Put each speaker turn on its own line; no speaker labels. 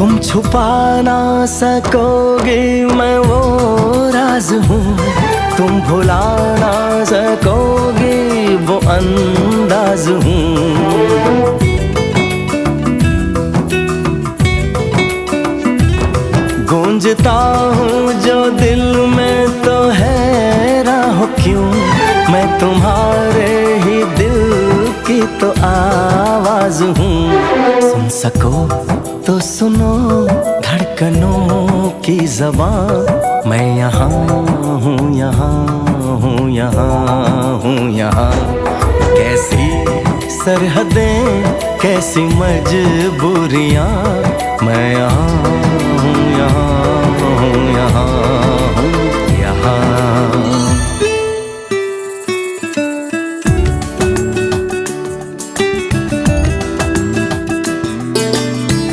तुम छुपा ना सकोगे मैं वो राज हूँ, तुम भुला ना सकोगे वो अंदाज हूँ। गूंजता हूँ जो दिल में तो हैरान हो क्यों, मैं तुम्हारे ही दिल की तो आवाज हूँ। सुन सको तो सुनो धड़कनों की ज़बान, मैं यहाँ हूँ, यहाँ हूँ, यहाँ हूँ, यहाँ। कैसी सरहदें कैसी मजबूरियाँ, मैं यहाँ हूँ, यहाँ हूँ, यहाँ।